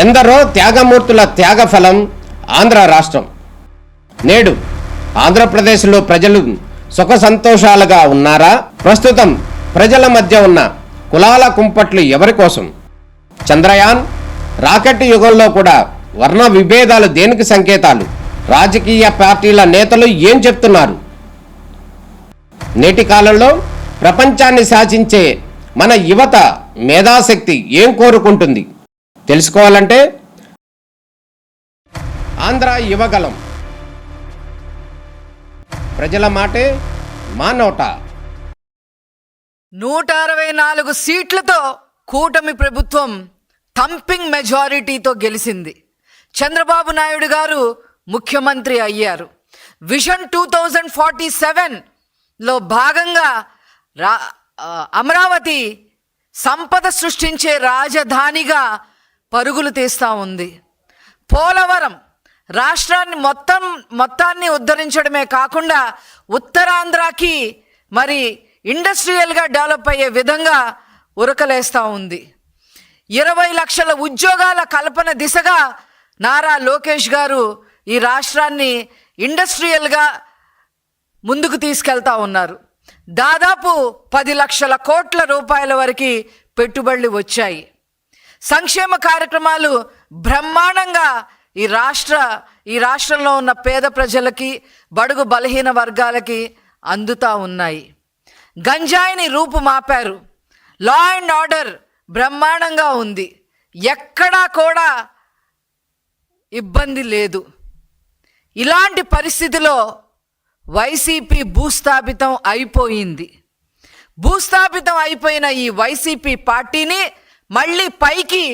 ఎందరో త్యాగమూర్తుల త్యాగఫలం ఆంధ్ర రాష్ట్రం. నేడు ఆంధ్రప్రదేశ్లో ప్రజలు సుఖ సంతోషాలుగా ఉన్నారా? ప్రస్తుతం ప్రజల మధ్య ఉన్న కులాల కుంపట్లు ఎవరి కోసం? చంద్రయాన్ రాకెట్ యుగంలో కూడా వర్ణ విభేదాలు దేనికి సంకేతాలు? రాజకీయ పార్టీల నేతలు ఏం చెప్తున్నారు? నేటి కాలంలో ప్రపంచాన్ని శాసించే మన యువత మేధాశక్తి ఏం కోరుకుంటుంది? తెలుసుకోవాలంటే ఆంధ్ర యువగలం. ప్రజల మాటే మా నోట. 164 సీట్లతో కూటమి ప్రభుత్వం థంపింగ్ మెజారిటీతో గెలిచింది. చంద్రబాబు నాయుడు గారు ముఖ్యమంత్రి అయ్యారు. విజన్ 2047లో భాగంగా అమరావతి సంపద సృష్టించే రాజధానిగా పరుగులు తీస్తూ ఉంది. పోలవరం రాష్ట్రాన్ని మొత్తాన్ని ఉద్ధరించడమే కాకుండా ఉత్తరాంధ్రకి మరి ఇండస్ట్రియల్గా డెవలప్ అయ్యే విధంగా ఉరకలేస్తూ ఉంది. 20 లక్షల ఉద్యోగాల కల్పన దిశగా నారా లోకేష్ గారు ఈ రాష్ట్రాన్ని ఇండస్ట్రియల్గా ముందుకు తీసుకెళ్తా ఉన్నారు. దాదాపు 10 లక్షల కోట్ల రూపాయల వరకు పెట్టుబడులు వచ్చాయి. సంక్షేమ కార్యక్రమాలు బ్రహ్మాండంగా ఈ రాష్ట్రంలో ఉన్న పేద ప్రజలకి, బడుగు బలహీన వర్గాలకి అందుతూ ఉన్నాయి. గంజాయిని రూపుమాపారు. లా అండ్ ఆర్డర్ బ్రహ్మాండంగా ఉంది. ఎక్కడా కూడా ఇబ్బంది లేదు. ఇలాంటి పరిస్థితిలో వైసీపీ భూస్థాపితం అయిపోయింది. భూస్థాపితం అయిపోయిన ఈ వైసీపీ పార్టీని మళ్ళీ పైకి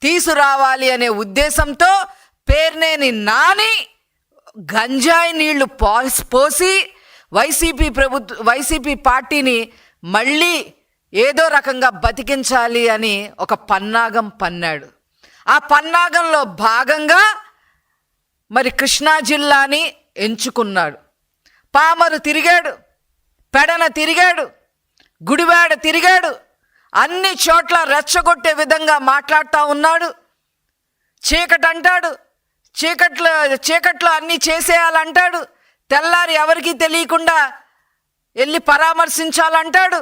తీసుకురావాలి అనే ఉద్దేశంతో పేర్నేని నాని గంజాయి నీళ్లు పోసి వైసీపీ పార్టీని మళ్ళీ ఏదో రకంగా బతికించాలి అని ఒక పన్నాగం పన్నాడు. ఆ పన్నాగంలో భాగంగా మరి కృష్ణా జిల్లాని ఎంచుకున్నాడు. పామరు తిరిగాడు, పెడన తిరిగాడు, గుడివాడ తిరిగాడు. అన్ని చోట్ల రెచ్చగొట్టే విధంగా మాట్లాడుతూ ఉన్నాడు. చీకటి అంటాడు, చీకట్లో అన్నీ చేసేయాలంటాడు. తెల్లారి ఎవరికీ తెలియకుండా వెళ్ళి పరామర్శించాలంటాడు.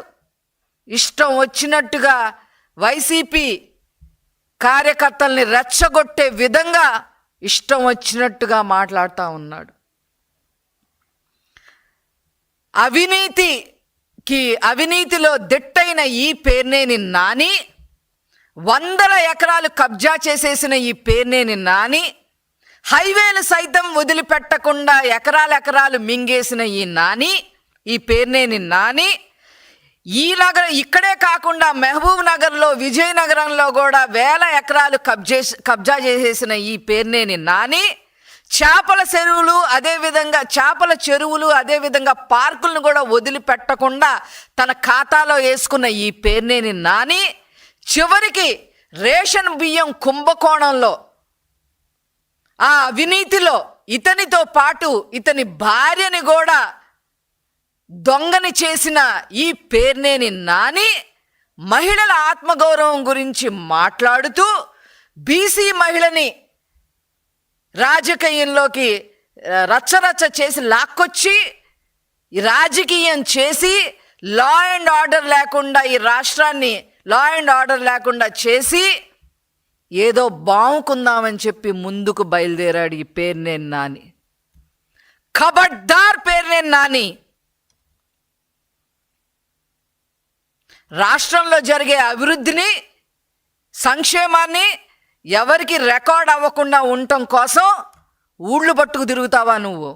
ఇష్టం వచ్చినట్టుగా వైసీపీ కార్యకర్తల్ని రెచ్చగొట్టే విధంగా ఇష్టం వచ్చినట్టుగా మాట్లాడుతూ ఉన్నాడు. అవినీతిలో దిట్టైన ఈ పేర్నేని నాని, 100 ఎకరాలు కబ్జా చేసేసిన ఈ పేర్నేని నాని, హైవేలు సైతం వదిలిపెట్టకుండా ఎకరాలు మింగేసిన ఈ పేర్నేని నాని, ఇక్కడే కాకుండా మహబూబ్ నగర్లో, విజయనగరంలో కూడా 1000 ఎకరాలు కబ్జా చేసేసిన ఈ పేర్నేని నాని, చేపల చెరువులు అదేవిధంగా పార్కులను కూడా వదిలిపెట్టకుండా తన ఖాతాలో వేసుకున్న ఈ పేర్నేని నాని, చివరికి రేషన్ బియ్యం కుంభకోణంలో ఆ అవినీతిలో ఇతనితో పాటు ఇతని భార్యని కూడా దొంగని చేసిన ఈ పేర్నేని నాని మహిళల ఆత్మగౌరవం గురించి మాట్లాడుతూ బీసీ మహిళని రాజకీయంలోకి రచ్చరచ్చ చేసి లాక్కొచ్చి రాజకీయం చేసి లా అండ్ ఆర్డర్ లేకుండా ఈ రాష్ట్రాన్ని లా అండ్ ఆర్డర్ లేకుండా చేసి ఏదో బావుకుందామని చెప్పి ముందుకు బయలుదేరాడు ఈ పేర్నేని నాని. ఖబర్దార్ పేర్నేని నాని. రాష్ట్రంలో జరిగే అభివృద్ధిని, సంక్షేమాన్ని ఎవరికి రికార్డ్ అవ్వకుండా ఉండటం కోసం ఊళ్ళు పట్టుకు తిరుగుతావా నువ్వు?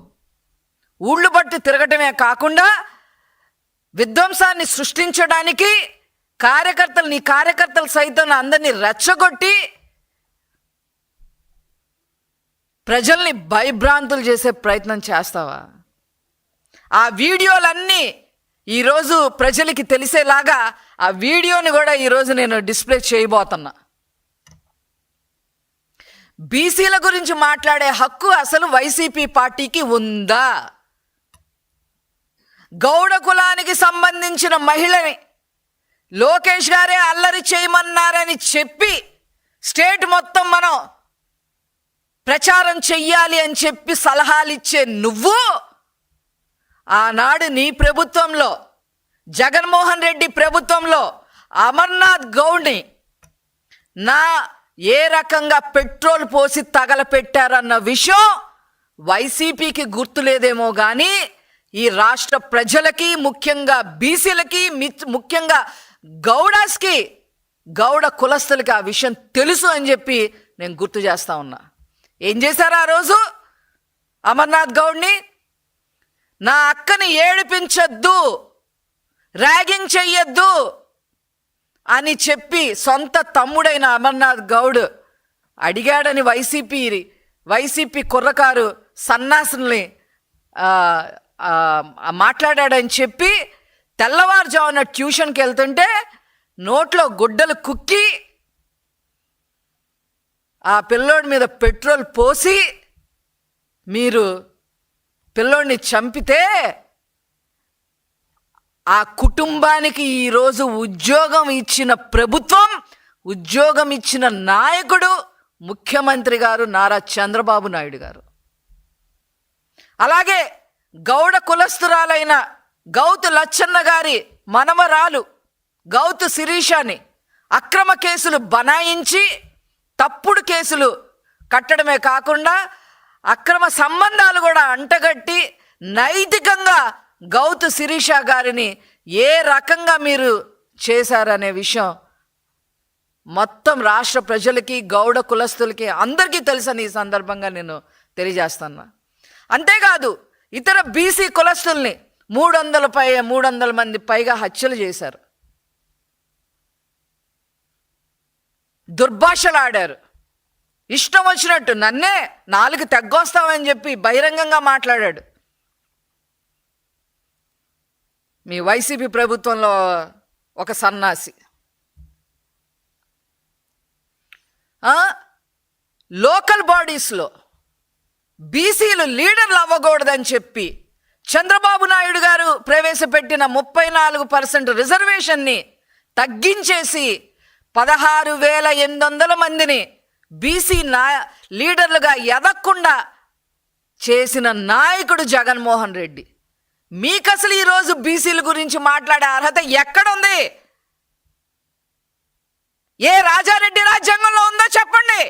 ఊళ్ళు పట్టు తిరగటమే కాకుండా విధ్వంసాన్ని సృష్టించడానికి నీ కార్యకర్తలు సైతం అందరినీ రెచ్చగొట్టి ప్రజల్ని భయభ్రాంతులు చేసే ప్రయత్నం చేస్తావా? ఆ వీడియోలన్నీ ఈరోజు ప్రజలకి తెలిసేలాగా ఆ వీడియోని కూడా ఈరోజు నేను డిస్ప్లే చేయబోతున్నా. బీసీల గురించి మాట్లాడే హక్కు అసలు వైసీపీ పార్టీకి ఉందా? గౌడ కులానికి సంబంధించిన మహిళని లోకేష్ గారే అల్లరి చేయమన్నారని చెప్పి స్టేట్ మొత్తం మనం ప్రచారం చెయ్యాలి అని చెప్పి సలహాలు ఇచ్చే నువ్వు ఆనాడు నీ ప్రభుత్వంలో, జగన్మోహన్ రెడ్డి ప్రభుత్వంలో అమర్నాథ్ గౌడ్ని ఏ రకంగా పెట్రోల్ పోసి తగలపెట్టారన్న విషయం వైసీపీకి గుర్తులేదేమో కానీ ఈ రాష్ట్ర ప్రజలకి, ముఖ్యంగా బీసీలకి, ముఖ్యంగా గౌడాస్కి, గౌడ కులస్తులకి ఆ విషయం తెలుసు అని చెప్పి నేను గుర్తు చేస్తా ఉన్నా. ఏం చేశారు ఆ రోజు? అమర్నాథ్ గౌడ్ని నా అక్కని ఏడిపించొద్దు, ర్యాగింగ్ చెయ్యొద్దు అని చెప్పి సొంత తమ్ముడైన అమర్నాథ్ గౌడ్ అడిగాడని వైసీపీ కుర్రకారు సన్నాసుల్ని మాట్లాడాడని చెప్పి తెల్లవారుజామున ట్యూషన్కి వెళ్తుంటే నోట్లో గుడ్డలు కుక్కి ఆ పిల్లోడి మీద పెట్రోల్ పోసి మీరు పిల్లోడిని చంపితే ఆ కుటుంబానికి ఈరోజు ఉద్యోగం ఇచ్చిన ప్రభుత్వం, ఉద్యోగం ఇచ్చిన నాయకుడు ముఖ్యమంత్రి గారు నారా చంద్రబాబు నాయుడు గారు. అలాగే గౌడ కులస్తురాలైన గౌతు లచ్చన్న గారి మనమరాలు గౌతు శిరీషాని అక్రమ కేసులు బనాయించి తప్పుడు కేసులు కట్టడమే కాకుండా అక్రమ సంబంధాలు కూడా అంటగట్టి నైతికంగా గౌతు శిరీష గారిని ఏ రకంగా మీరు చేశారనే విషయం మొత్తం రాష్ట్ర ప్రజలకి, గౌడ కులస్తులకి అందరికీ తెలుసని ఈ సందర్భంగా నేను తెలియజేస్తున్నా. అంతేకాదు ఇతర బీసీ కులస్తుల్ని 300 మంది పైగా హత్యలు చేశారు, దుర్భాషలాడారు, ఇష్టం వచ్చినట్టు నన్నే 4 తెగ్గొస్తామని చెప్పి బహిరంగంగా మాట్లాడాడు. మీ వైసీపీ ప్రభుత్వంలో ఒక సన్నాసి. లోకల్ బాడీస్లో బీసీలు లీడర్లు అవ్వకూడదని చెప్పి చంద్రబాబు నాయుడు గారు ప్రవేశపెట్టిన 34% రిజర్వేషన్ని తగ్గించేసి 16,800 మందిని బీసీ లీడర్లుగా ఎదగకుండా చేసిన నాయకుడు జగన్మోహన్ రెడ్డి. మీకు అసలు ఈరోజు బీసీల గురించి మాట్లాడే అర్హత ఎక్కడుంది? ఏ రాజారెడ్డి రాజ్యాంగంలో ఉందో చెప్పండి.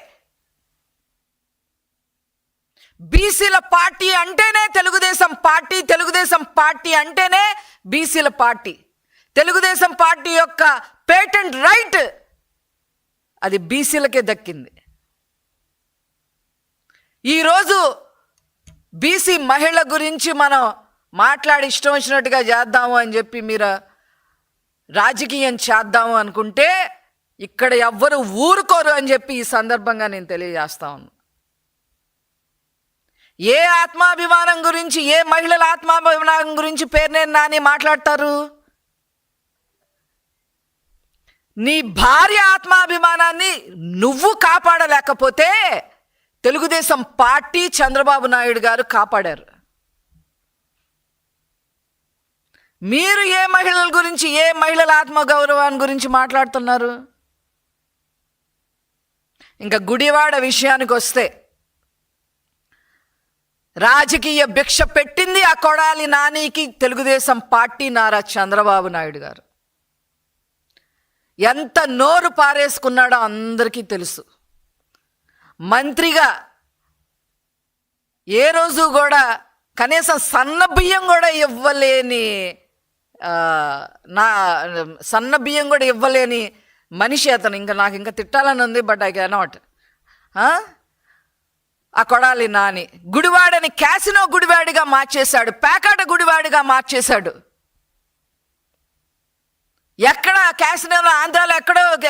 బీసీల పార్టీ అంటేనే తెలుగుదేశం పార్టీ, తెలుగుదేశం పార్టీ అంటేనే బీసీల పార్టీ. తెలుగుదేశం పార్టీ యొక్క పేటెంట్ రైట్ అది బీసీలకే దక్కింది. ఈరోజు బీసీ మహిళల గురించి మనం మాట్లాడి ఇష్టం వచ్చినట్టుగా చేద్దాము అని చెప్పి మీరు రాజకీయం చేద్దాము అనుకుంటే ఇక్కడ ఎవ్వరు ఊరుకోరు అని చెప్పి ఈ సందర్భంగా నేను తెలియజేస్తా ఉన్నాను. ఏ ఆత్మాభిమానం గురించి, ఏ మహిళల ఆత్మాభిమానం గురించి పేర్నేని నాని మాట్లాడతారు? నీ భార్య ఆత్మాభిమానాన్ని నువ్వు కాపాడలేకపోతే తెలుగుదేశం పార్టీ, చంద్రబాబు నాయుడు గారు కాపాడారు. మీరు ఏ మహిళల గురించి, ఏ మహిళల ఆత్మగౌరవాన్ని గురించి మాట్లాడుతున్నారు? ఇంకా గుడివాడ విషయానికి వస్తే రాజకీయ భిక్ష పెట్టింది ఆ కొడాలి నానికి తెలుగుదేశం పార్టీ, నారా చంద్రబాబు నాయుడు గారు. ఎంత నోరు పారేసుకున్నాడో అందరికీ తెలుసు. మంత్రిగా ఏ రోజు కూడా కనీసం సన్న బియ్యం కూడా ఇవ్వలేని సన్న బియ్యం కూడా ఇవ్వలేని మనిషి అతను. నాకు ఇంకా తిట్టాలని ఉంది, బట్ ఐ కెనాట్. ఆ కొడాలి నాని గుడివాడని క్యాసినో గుడివాడిగా మార్చేశాడు, పేకాట గుడివాడిగా మార్చేశాడు. ఎక్కడ క్యాసినోలో, ఆంధ్రాలో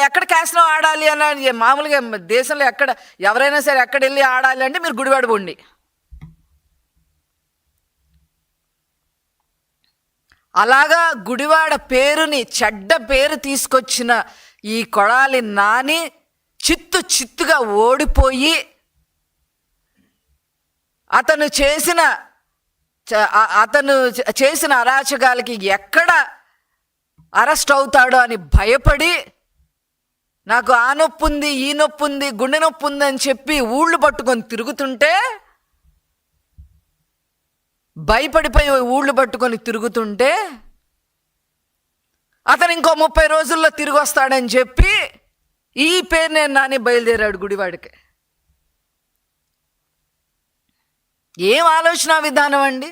ఎక్కడ క్యాసినో ఆడాలి అని మామూలుగా దేశంలో ఎక్కడ ఎవరైనా సరే ఎక్కడ వెళ్ళి ఆడాలి అంటే మీరు గుడివాడ పోండి. అలాగా గుడివాడ పేరుని, చెడ్డ పేరు తీసుకొచ్చిన ఈ కొడాలి నాని చిత్తుగా ఓడిపోయి అతను చేసిన అరాచకాలకి ఎక్కడ అరెస్ట్ అవుతాడో అని భయపడి నాకు ఆ నొప్పి ఉంది, ఈ నొప్పి ఉంది, గుండె నొప్పి ఉంది అని చెప్పి ఊళ్ళు పట్టుకొని తిరుగుతుంటే, భయపడిపోయి ఊళ్ళు పట్టుకొని తిరుగుతుంటే, అతను ఇంకో 30 రోజుల్లో తిరిగి వస్తాడని చెప్పి ఈ పేరునేని నాని బయలుదేరాడు గుడివాడికి. ఏం ఆలోచన విధానం అండి!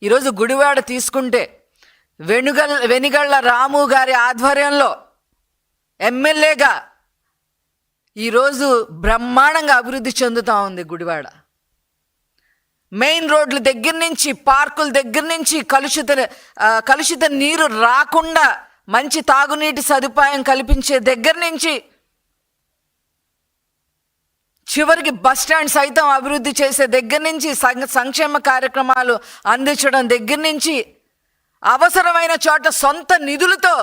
ఈరోజు గుడివాడ తీసుకుంటే వెనిగళ్ళ రాము గారి ఆధ్వర్యంలో ఎమ్మెల్యేగా ఈరోజు బ్రహ్మాండంగా అభివృద్ధి చెందుతూ ఉంది గుడివాడ. మెయిన్ రోడ్ల దగ్గర నుంచి, పార్కుల దగ్గర నుంచి, కలుషిత నీరు రాకుండా మంచి తాగునీటి సదుపాయం కల్పించే దగ్గర నుంచి, చివరికి బస్ స్టాండ్ సైతం అభివృద్ధి చేసే దగ్గర నుంచి, సంక్షేమ కార్యక్రమాలు అందించడం దగ్గర నుంచి, అవసరమైన చోట సొంత నిధులతో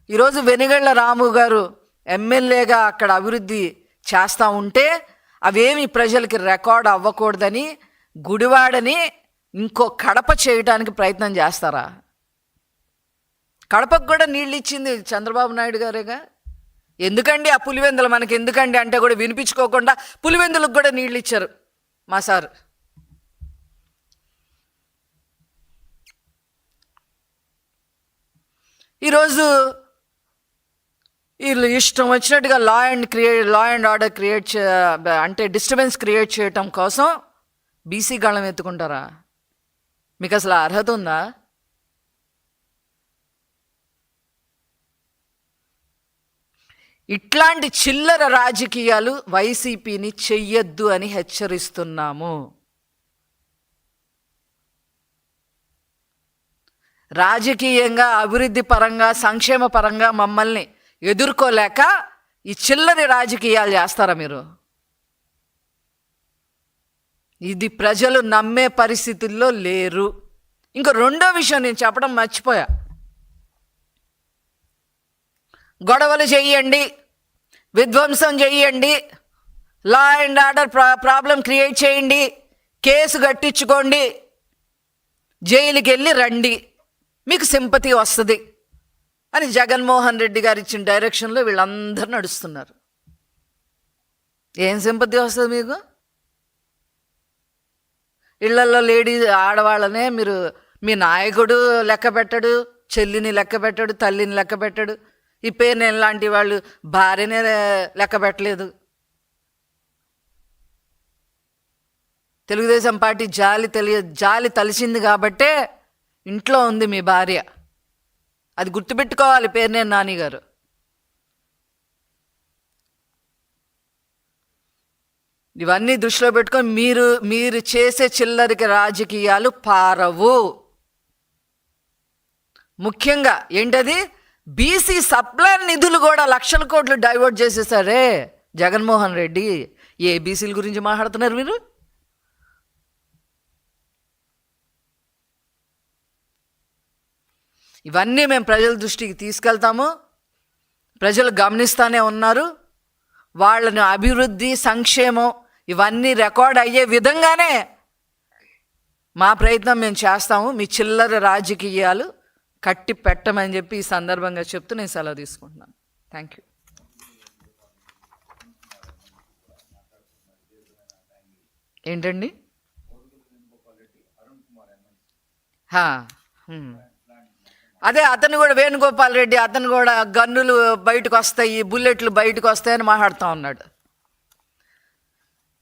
ఈరోజు వెనిగళ్ళ రాము గారు ఎమ్మెల్యేగా అక్కడ అభివృద్ధి చేస్తూ ఉంటే, అవేమి ప్రజలకి రికార్డ్ అవ్వకూడదని గుడివాడని ఇంకో కడప చేయడానికి ప్రయత్నం చేస్తారా? కడపకు కూడా నీళ్ళు ఇచ్చింది చంద్రబాబు నాయుడు గారేగా. ఎందుకండి ఆ పులివెందులు మనకి ఎందుకండి అంటే కూడా వినిపించుకోకుండా పులివెందులకు కూడా నీళ్ళు ఇచ్చారు మా సార్. ఈరోజు వీళ్ళు ఇష్టం వచ్చినట్టుగా లా అండ్ ఆర్డర్ క్రియేట్ అంటే డిస్టర్బెన్స్ క్రియేట్ చేయటం కోసం బీసీ గళం ఎత్తుకుంటారా? మీకు అసలు అర్హత ఉందా? ఇట్లాంటి చిల్లర రాజకీయాలు వైసీపీని చెయ్యొద్దు అని హెచ్చరిస్తున్నాము. రాజకీయంగా, అభివృద్ధి పరంగా, సంక్షేమ పరంగా మమ్మల్ని ఎదుర్కోలేక ఈ చిల్లరి రాజకీయాలు చేస్తారా మీరు? ఇది ప్రజలు నమ్మే పరిస్థితుల్లో లేరు. ఇంకో రెండో విషయం నేను చెప్పడం మర్చిపోయా. గొడవలు చెయ్యండి, విధ్వంసం చెయ్యండి, law and order problem create చేయండి, కేసు కట్టించుకోండి, జైలుకి వెళ్ళి రండి, మీకు సింపతి వస్తుంది అని జగన్మోహన్ రెడ్డి గారు ఇచ్చిన డైరెక్షన్లో వీళ్ళందరూ నడుస్తున్నారు. ఏం సింపతి వస్తుంది మీకు? ఇళ్లలో ఆడవాళ్ళనే మీరు మీ నాయకుడు లెక్క పెట్టడు, చెల్లిని లెక్క పెట్టడు, తల్లిని లెక్క పెట్టడు, ఈ పేరునేని లాంటి వాళ్ళు భార్యనే లెక్క పెట్టలేదు. తెలుగుదేశం పార్టీ జాలి తలిసింది కాబట్టే ఇంట్లో ఉంది మీ భార్య. అది గుర్తుపెట్టుకోవాలి పేరునేని నాని గారు. ఇవన్నీ దృష్టిలో పెట్టుకొని మీరు చేసే చిల్లరికి రాజకీయాలు పారవు. ముఖ్యంగా ఏంటది, బీసీ సప్లై నిధులు కూడా లక్షల కోట్లు డైవర్ట్ చేసేసారే జగన్మోహన్ రెడ్డి. ఏ బీసీల గురించి మాట్లాడుతున్నారు మీరు? ఇవన్నీ మేము ప్రజల దృష్టికి తీసుకెళ్తాము. ప్రజలు గమనిస్తూనే ఉన్నారు. వాళ్ళని అభివృద్ధి, సంక్షేమం ఇవన్నీ రికార్డ్ అయ్యే విధంగానే మా ప్రయత్నం మేము చేస్తాము. మీ చిల్లర రాజకీయాలు కట్టి పెట్టమని చెప్పి ఈ సందర్భంగా చెప్తూ నేను సెలవు తీసుకుంటున్నాను. Thank you. ఏంటండి? అదే అతను కూడా, వేణుగోపాల్ రెడ్డి అతను కూడా గన్నులు బయటకు వస్తాయి, బుల్లెట్లు బయటకు వస్తాయని మాట్లాడుతూ ఉన్నాడు.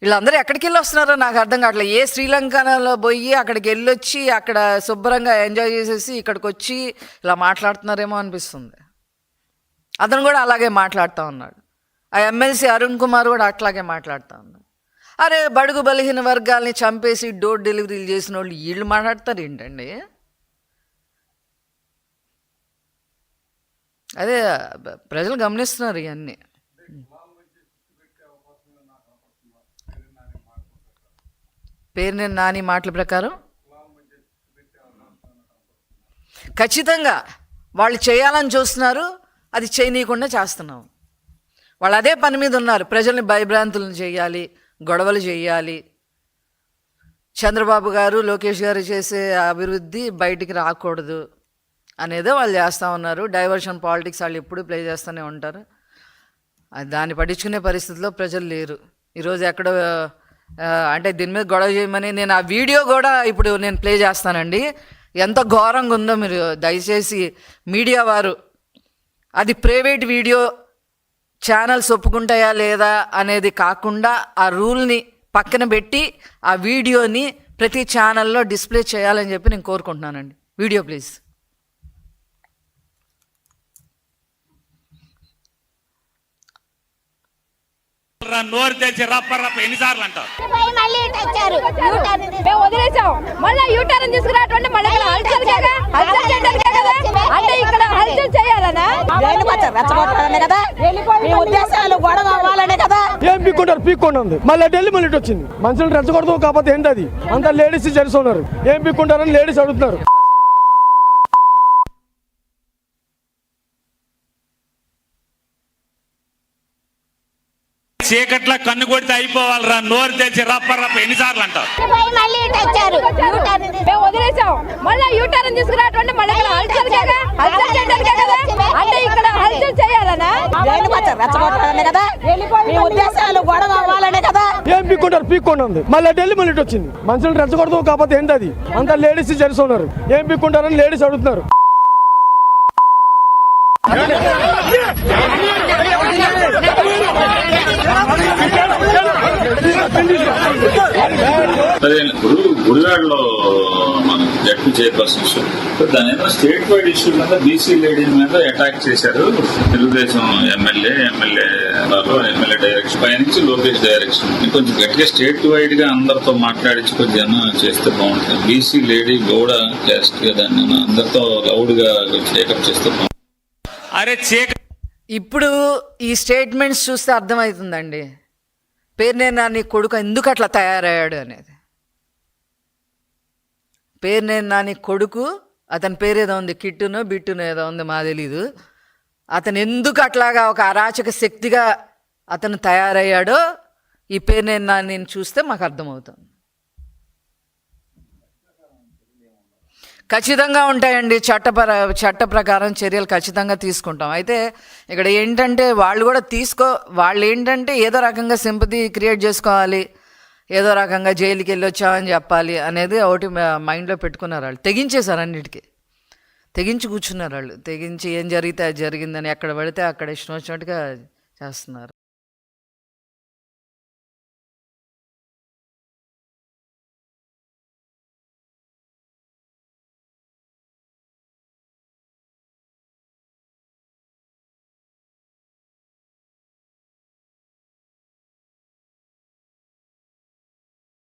వీళ్ళందరూ ఎక్కడికి వెళ్ళి వస్తున్నారో నాకు అర్థం కావట్లేదు. ఏ శ్రీలంకలో పోయి అక్కడికి వెళ్ళొచ్చి అక్కడ శుభ్రంగా ఎంజాయ్ చేసేసి ఇక్కడికి వచ్చి ఇలా మాట్లాడుతున్నారేమో అనిపిస్తుంది. అతను కూడా అలాగే మాట్లాడుతూ ఉన్నాడు. ఆ ఎమ్మెల్సీ అరుణ్ కుమార్ కూడా అట్లాగే మాట్లాడుతూ ఉన్నాడు. అరే బడుగు బలహీన వర్గాల్ని చంపేసి డోర్ డెలివరీలు చేసిన వాళ్ళు వీళ్ళు మాట్లాడతారు ఏంటండి? అదే ప్రజలు గమనిస్తున్నారు ఇవన్నీ. పేరునేని నాని మాటల ప్రకారం ఖచ్చితంగా వాళ్ళు చేయాలని చూస్తున్నారు, అది చేయనీయకుండా చేస్తున్నాం. వాళ్ళు అదే పని మీద ఉన్నారు. ప్రజల్ని భయభ్రాంతులను చేయాలి, గొడవలు చేయాలి. చంద్రబాబు గారు, లోకేష్ గారు చేసే అభివృద్ధి బయటికి రాకూడదు అనేదో వాళ్ళు చేస్తూ ఉన్నారు. డైవర్షన్ పాలిటిక్స్ వాళ్ళు ఎప్పుడు ప్లే చేస్తూనే ఉంటారు. దాన్ని పట్టించుకునే పరిస్థితిలో ప్రజలు లేరు. ఈరోజు ఎక్కడో అంటే దీని మీద గొడవ చేయమని నేను ఆ వీడియో కూడా ఇప్పుడు నేను ప్లే చేస్తానండి. ఎంత ఘోరంగా ఉందో మీరు దయచేసి మీడియా వారు అది ప్రైవేట్ వీడియో ఛానల్స్ ఒప్పుకుంటాయా లేదా అనేది కాకుండా ఆ రూల్ని పక్కన పెట్టి ఆ వీడియోని ప్రతి ఛానల్లో డిస్ప్లే చేయాలని చెప్పి నేను కోరుకుంటున్నానండి. Video please. నోరు తెచ్చి రప్ప ఎన్నిసార్లు అంటారు వదిలేసాం మళ్ళీ యూటర్న్ తీసుకురావటం మళ్ళీ హల్చల్ అంటే ఇక్కడ హల్చల్ చేయాలనా కదా ఉద్దేశాలు గొడవ అవ్వాలనే కదా. ఏం పీక్కుంటారు ఉంది మళ్ళీ ఢిల్లీ మళ్ళీ వచ్చింది. మనుషులు రెచ్చగొడతాం కాకపోతే ఏంటి అది అంతా లేడీస్ జెంట్స్ ఉన్నారు. ఏం పీక్కుంటారని లేడీస్ అడుగుతున్నారు. చీకట్ల కన్ను కొడితే అయిపోవాలరా నోరు తెచ్చి రప్ప ఎన్నిసార్లు అంటారు వదిలేసాం మళ్ళీ యూటర్న్ తీసుకురావటం మళ్ళీ హల్చల్ అంటే ఇక్కడ హల్చల్ చేయాలనా కదా ఉద్దేశాలు గొడవ అవ్వాలనే కదా. ఏం పీక్కుంటారు ఉంది మళ్ళీ ఢిల్లీ మళ్ళీ వచ్చింది. మనుషులు రెచ్చగొడతాం కాకపోతే ఏంటి అది అంతా లేడీస్ జెంట్స్ ఉన్నారు. ఏం పీక్కుంటారని లేడీస్ అడుగుతున్నారు. గుడివాడలో మన జడ్పీ చైర్పర్సన్ ఇష్యూ దాని ఏదో స్టేట్ వైడ్ ఇష్యూ మీద బీసీ లేడీ మీద అటాక్ చేశారు. తెలుగుదేశం ఎమ్మెల్యే డైరెక్షన్ పైనుంచి లోకేష్ డైరెక్షన్ కొంచెం గట్టిగా స్టేట్ వైడ్ గా అందరితో మాట్లాడించి కొంచెం చేస్తే బాగుంటుంది. బీసీ లేడీ గౌడ క్యాస్ట్ గా దాన్ని అందరితో లౌడ్ గా టేకప్ చేస్తే బాగుంటుంది. ఇప్పుడు ఈ స్టేట్మెంట్స్ చూస్తే అర్థమవుతుందండి పేర్నేని నాని కొడుకు ఎందుకు అట్లా తయారయ్యాడు అనేది. పేర్నేని నాని కొడుకు అతని పేరు ఏదో ఉంది, కిట్టునో బిట్టునో ఏదో ఉంది, మా తెలీదు. అతను ఎందుకు అట్లాగా ఒక అరాచక శక్తిగా అతను తయారయ్యాడో ఈ పేర్నేని నానిని చూస్తే మాకు అర్థమవుతుంది. ఖచ్చితంగా ఉంటాయండి, చట్ట ప్రకారం చర్యలు ఖచ్చితంగా తీసుకుంటాం. అయితే ఇక్కడ ఏంటంటే వాళ్ళు ఏంటంటే ఏదో రకంగా సింపతి క్రియేట్ చేసుకోవాలి, ఏదో రకంగా జైలుకి వెళ్ళి వచ్చామని చెప్పాలి అనేది ఒకటి మైండ్లో పెట్టుకున్నారు. వాళ్ళు తెగించేశారు, అన్నిటికీ తెగించి కూర్చున్నారు. వాళ్ళు తెగించి ఏం జరిగితే అది జరిగిందని ఎక్కడ పడితే అక్కడ ఇష్టం వచ్చినట్టుగా చేస్తున్నారు.